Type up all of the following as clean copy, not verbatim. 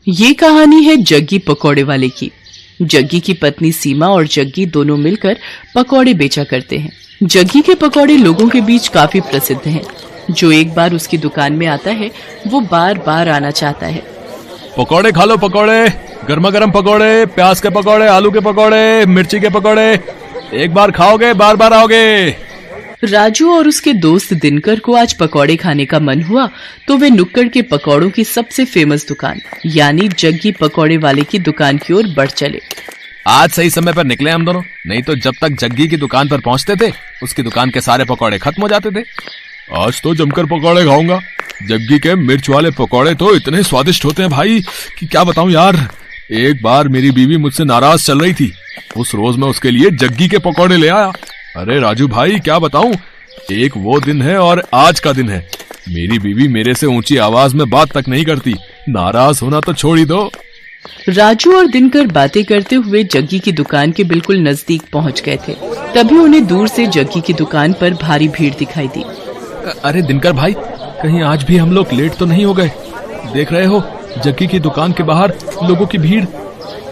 ये कहानी है जग्गी पकौड़े वाले की। जग्गी की पत्नी सीमा और जग्गी दोनों मिलकर पकौड़े बेचा करते हैं। जग्गी के पकौड़े लोगों के बीच काफी प्रसिद्ध हैं। जो एक बार उसकी दुकान में आता है वो बार बार आना चाहता है। पकौड़े खा लो, पकौड़े, गर्मा गर्म पकौड़े, प्याज के पकौड़े, आलू के पकौड़े, मिर्ची के पकौड़े। एक बार खाओगे बार बार आओगे। राजू और उसके दोस्त दिनकर को आज पकौड़े खाने का मन हुआ तो वे नुक्कड़ के पकौड़ों की सबसे फेमस दुकान यानी जग्गी पकौड़े वाले की दुकान की ओर बढ़ चले। आज सही समय पर निकले हम दोनों, नहीं तो जब तक जग्गी की दुकान पर पहुंचते थे उसकी दुकान के सारे पकौड़े खत्म हो जाते थे। आज तो जमकर पकौड़े खाऊंगा। जग्गी के मिर्च वाले पकौड़े तो इतने स्वादिष्ट होते हैं भाई कि क्या बताऊं यार। एक बार मेरी बीवी मुझसे नाराज चल रही थी, उस रोज मैं उसके लिए जग्गी के पकौड़े ले आया। अरे राजू भाई क्या बताऊं, एक वो दिन है और आज का दिन है। मेरी बीवी मेरे से ऊंची आवाज में बात तक नहीं करती, नाराज होना तो छोड़ ही दो। राजू और दिनकर बातें करते हुए जग्गी की दुकान के बिल्कुल नजदीक पहुंच गए थे। तभी उन्हें दूर से जग्गी की दुकान पर भारी भीड़ दिखाई दी। अरे दिनकर भाई, कहीं आज भी हम लोग लेट तो नहीं हो गए? देख रहे हो जग्गी की दुकान के बाहर लोगों की भीड़।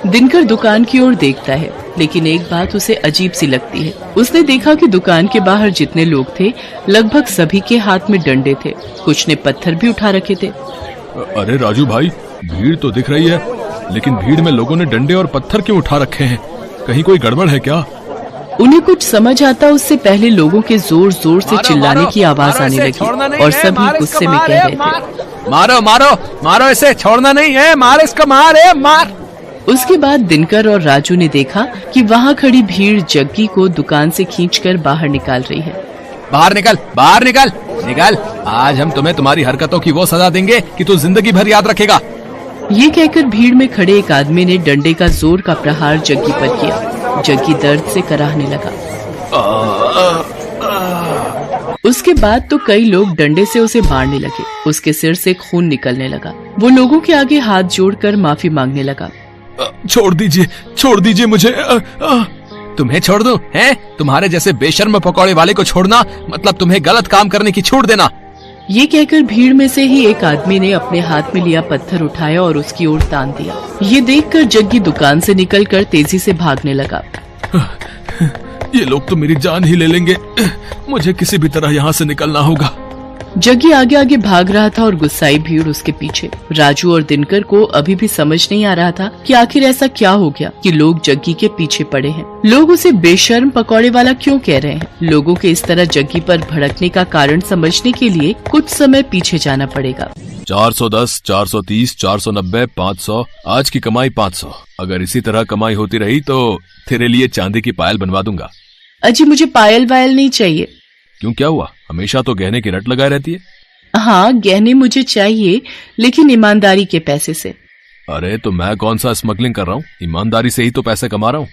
दिनकर दुकान की ओर देखता है, लेकिन एक बात उसे अजीब सी लगती है। उसने देखा कि दुकान के बाहर जितने लोग थे लगभग सभी के हाथ में डंडे थे, कुछ ने पत्थर भी उठा रखे थे। अरे राजू भाई, भीड़ तो दिख रही है, लेकिन भीड़ में लोगों ने डंडे और पत्थर क्यों उठा रखे हैं? कहीं कोई गड़बड़ है क्या? उन्हें कुछ समझ आता उससे पहले लोगों के जोर जोर से चिल्लाने की आवाज आने लगी और सभी गुस्से में कह रहे थे, मारो मारो मारो इसे, छोड़ना नहीं है, मार इसको, मार। उसके बाद दिनकर और राजू ने देखा कि वहाँ खड़ी भीड़ जग्गी को दुकान से खींचकर बाहर निकाल रही है। बाहर निकल, बाहर निकल, निकल। आज हम तुम्हें तुम्हारी हरकतों की वो सजा देंगे कि तू जिंदगी भर याद रखेगा। ये कहकर भीड़ में खड़े एक आदमी ने डंडे का जोर का प्रहार जग्गी पर किया। जग्गी दर्द से कराहने लगा। उसके बाद तो कई लोग डंडे से उसे मारने लगे। उसके सिर से खून निकलने लगा। वो लोगों के आगे हाथ जोड़कर माफी मांगने लगा। छोड़ दीजिए मुझे। तुम्हें छोड़ दूं? हैं? तुम्हारे जैसे बेशर्म पकौड़े वाले को छोड़ना मतलब तुम्हें गलत काम करने की छूट देना। ये कहकर भीड़ में से ही एक आदमी ने अपने हाथ में लिया पत्थर उठाया और उसकी ओर तान दिया। ये देखकर जग्गी दुकान से निकलकर तेजी से भागने लगा। ये लोग तो मेरी जान ही ले लेंगे, मुझे किसी भी तरह यहाँ से निकलना होगा। जग्गी आगे आगे भाग रहा था और गुस्साई भीड़ उसके पीछे। राजू और दिनकर को अभी भी समझ नहीं आ रहा था कि आखिर ऐसा क्या हो गया कि लोग जग्गी के पीछे पड़े हैं। लोग उसे बेशर्म पकौड़े वाला क्यों कह रहे हैं? लोगों के इस तरह जग्गी पर भड़कने का कारण समझने के लिए कुछ समय पीछे जाना पड़ेगा। 410, 430, 490, 500, आज की कमाई 500। अगर इसी तरह कमाई होती रही तो तेरे लिए चांदी की पायल बनवा दूंगा। अजी मुझे पायल वायल नहीं चाहिए। क्यों, क्या हुआ? हमेशा तो गहने की रट लगाए रहती है। हाँ गहने मुझे चाहिए, लेकिन ईमानदारी के पैसे से। अरे तो मैं कौन सा स्मगलिंग कर रहा हूँ, ईमानदारी से ही तो पैसे कमा रहा हूँ।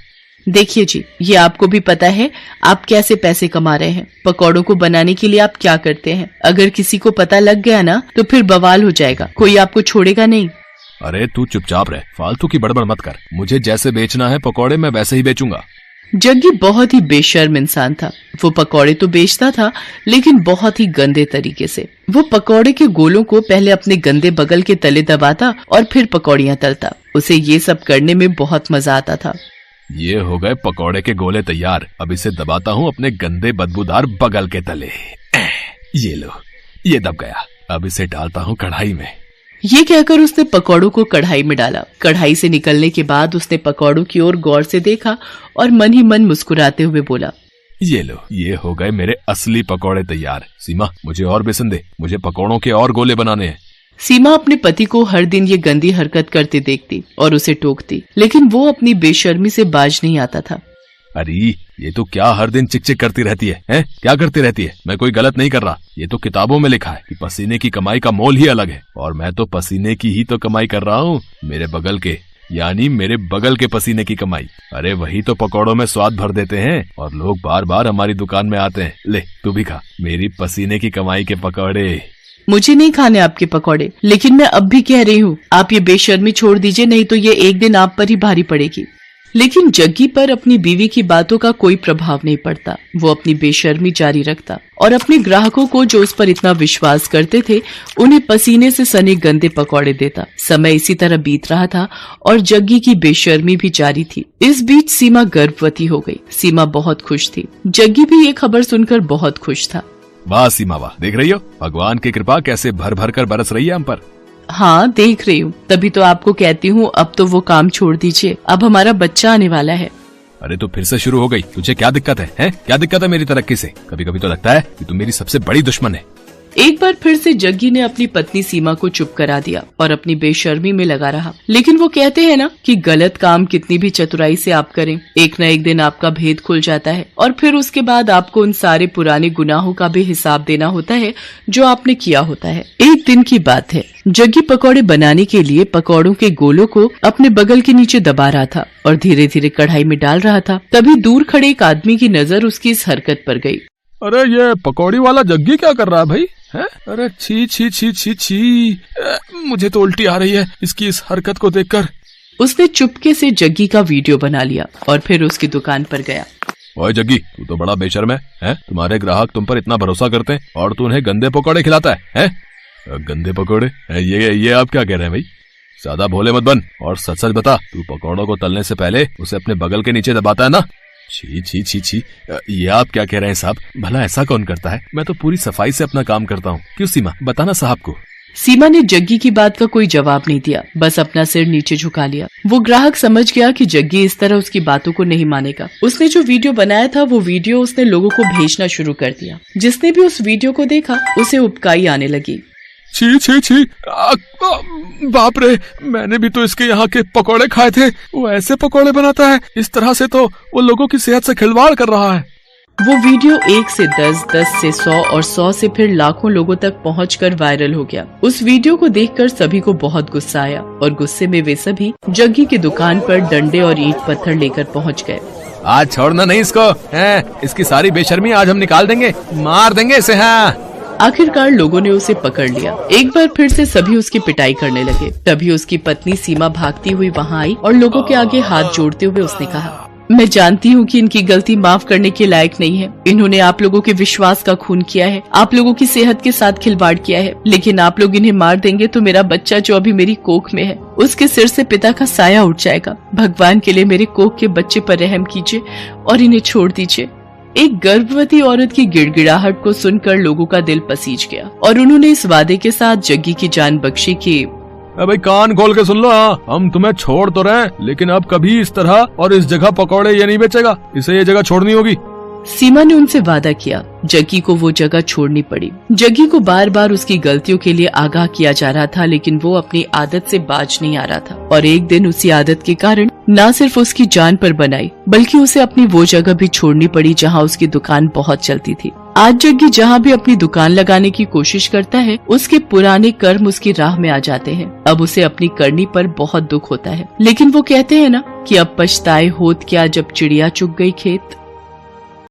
देखिए जी, ये आपको भी पता है आप कैसे पैसे कमा रहे हैं। पकौड़ों को बनाने के लिए आप क्या करते हैं? अगर किसी को पता लग गया ना तो फिर बवाल हो जाएगा, कोई आपको छोड़ेगा नहीं। अरे तू चुपचाप रह, फालतू की बड़बड़ मत कर। मुझे जैसे बेचना है पकौड़े मैं वैसे ही बेचूंगा। जग्गी बहुत ही बेशर्म इंसान था। वो पकौड़े तो बेचता था लेकिन बहुत ही गंदे तरीके से। वो पकौड़े के गोलों को पहले अपने गंदे बगल के तले दबाता और फिर पकौड़ियां तलता। उसे ये सब करने में बहुत मजा आता था। ये हो गए पकौड़े के गोले तैयार। अब इसे दबाता हूँ अपने गंदे बदबूदार बगल के तले। ये लो, ये दब गया। अब इसे डालता हूँ कढ़ाई में। ये कहकर उसने पकौड़ों को कढ़ाई में डाला। कढ़ाई से निकलने के बाद उसने पकौड़ों की ओर गौर से देखा और मन ही मन मुस्कुराते हुए बोला, ये लो, ये हो गए मेरे असली पकौड़े तैयार। सीमा मुझे और बेसन दे, मुझे पकौड़ों के और गोले बनाने हैं। सीमा अपने पति को हर दिन ये गंदी हरकत करते देखती और उसे टोकती, लेकिन वो अपनी बेशर्मी से बाज नहीं आता था। अरे ये तो क्या हर दिन चिक चिक करती रहती है, हैं? क्या करती रहती है? मैं कोई गलत नहीं कर रहा। ये तो किताबों में लिखा है कि पसीने की कमाई का मोल ही अलग है, और मैं तो पसीने की ही तो कमाई कर रहा हूँ। मेरे बगल के, यानी मेरे बगल के पसीने की कमाई। अरे वही तो पकौड़ों में स्वाद भर देते हैं और लोग बार बार हमारी दुकान में आते हैं। ले तू भी खा मेरी पसीने की कमाई के पकौड़े। मुझे नहीं खाने आपके पकौड़े, लेकिन मैं अब भी कह रही हूँ आप ये बेशर्मी छोड़ दीजिए, नहीं तो ये एक दिन आप पर ही भारी पड़ेगी। लेकिन जग्गी पर अपनी बीवी की बातों का कोई प्रभाव नहीं पड़ता। वो अपनी बेशर्मी जारी रखता और अपने ग्राहकों को जो उस पर इतना विश्वास करते थे उन्हें पसीने से सने गंदे पकौड़े देता। समय इसी तरह बीत रहा था और जग्गी की बेशर्मी भी जारी थी। इस बीच सीमा गर्भवती हो गई। सीमा बहुत खुश थी। जग्गी भी ये खबर सुनकर बहुत खुश था। वाह सीमा वाह, देख रही हो भगवान की कृपा कैसे भर भर कर बरस रही है हम पर। हाँ देख रही हूँ, तभी तो आपको कहती हूँ अब तो वो काम छोड़ दीजिए, अब हमारा बच्चा आने वाला है। अरे तो फिर से शुरू हो गई, तुझे क्या दिक्कत है? क्या दिक्कत है मेरी तरक्की से? कभी कभी तो लगता है कि तुम मेरी सबसे बड़ी दुश्मन है। एक बार फिर से जग्गी ने अपनी पत्नी सीमा को चुप करा दिया और अपनी बेशर्मी में लगा रहा। लेकिन वो कहते हैं ना कि गलत काम कितनी भी चतुराई से आप करें, एक न एक दिन आपका भेद खुल जाता है और फिर उसके बाद आपको उन सारे पुराने गुनाहों का भी हिसाब देना होता है जो आपने किया होता है। एक दिन की बात है, जग्गी पकौड़े बनाने के लिए पकौड़ों के गोलों को अपने बगल के नीचे दबा रहा था और धीरे धीरे कढ़ाई में डाल रहा था। तभी दूर खड़े एक आदमी की नजर उसकी इस हरकत पर गई। अरे ये पकौड़ी वाला जग्गी क्या कर रहा है भाई? है? अरे छी छी छी छी छी, मुझे तो उल्टी आ रही है इसकी इस हरकत को देखकर। उसने चुपके से जग्गी का वीडियो बना लिया और फिर उसकी दुकान पर गया। ओए जग्गी, तू तो बड़ा बेशर्म है? तुम्हारे ग्राहक तुम पर इतना भरोसा करते हैं और तू उन्हें गंदे पकौड़े खिलाता है? गंदे पकौड़े? ये आप क्या कह रहे हैं भाई? ज्यादा भोले मत बन और सच सच बता, तू पकौड़ों को तलने से पहले उसे अपने बगल के नीचे दबाता है ना? छी छी छी छी, ये आप क्या कह रहे हैं साहब? भला ऐसा कौन करता है? मैं तो पूरी सफाई से अपना काम करता हूँ। क्यों सीमा, बताना साहब को। सीमा ने जग्गी की बात का कोई जवाब नहीं दिया, बस अपना सिर नीचे झुका लिया। वो ग्राहक समझ गया कि जग्गी इस तरह उसकी बातों को नहीं मानेगा। उसने जो वीडियो बनाया था वो वीडियो उसने लोगों को भेजना शुरू कर दिया। जिसने भी उस वीडियो को देखा उसे उबकाई आने लगी। छी छी छी, बाप रे, मैंने भी तो इसके यहाँ के पकोड़े खाए थे। वो ऐसे पकोड़े बनाता है? इस तरह से तो वो लोगों की सेहत से खिलवाड़ कर रहा है। वो वीडियो 1 से 10, 10 से 100 और 100 से फिर लाखों लोगों तक पहुंचकर वायरल हो गया। उस वीडियो को देखकर सभी को बहुत गुस्सा आया और गुस्से में वे सभी जग्गी की दुकान पर डंडे और ईंट पत्थर लेकर पहुंच गए। आज छोड़ना नहीं इसको, इसकी सारी बेशर्मी आज हम निकाल देंगे, मार देंगे इसे। हाँ, आखिरकार लोगों ने उसे पकड़ लिया। एक बार फिर से सभी उसकी पिटाई करने लगे। तभी उसकी पत्नी सीमा भागती हुई वहाँ आई और लोगों के आगे हाथ जोड़ते हुए उसने कहा, मैं जानती हूँ कि इनकी गलती माफ करने के लायक नहीं है। इन्होंने आप लोगों के विश्वास का खून किया है, आप लोगों की सेहत के साथ खिलवाड़ किया है, लेकिन आप लोग इन्हें मार देंगे तो मेरा बच्चा जो अभी मेरी कोख में है उसके सिर से पिता का साया उठ जाएगा। भगवान के लिए मेरे कोख के बच्चे पर रहम कीजिए और इन्हें छोड़ दीजिए। एक गर्भवती औरत की गिड़गिड़ाहट को सुनकर लोगों का दिल पसीज गया और उन्होंने इस वादे के साथ जग्गी की जान बख्शी कि भाई कान खोल के सुन लो, हम तुम्हें छोड़ तो रहे लेकिन अब कभी इस तरह और इस जगह पकौड़े ये नहीं बेचेगा, इसे ये जगह छोड़नी होगी। सीमा ने उनसे वादा किया। जग्गी को वो जगह छोड़नी पड़ी। जग्गी को बार बार उसकी गलतियों के लिए आगाह किया जा रहा था, लेकिन वो अपनी आदत से बाज नहीं आ रहा था और एक दिन उसी आदत के कारण न सिर्फ उसकी जान पर बनाई बल्कि उसे अपनी वो जगह भी छोड़नी पड़ी जहाँ उसकी दुकान बहुत चलती थी। आज जग्गी जहाँ भी अपनी दुकान लगाने की कोशिश करता है उसके पुराने कर्म उसकी राह में आ जाते हैं। अब उसे अपनी करनी पर बहुत दुख होता है, लेकिन वो कहते हैं ना कि अब पछताए होत क्या जब चिड़िया चुग गई खेत।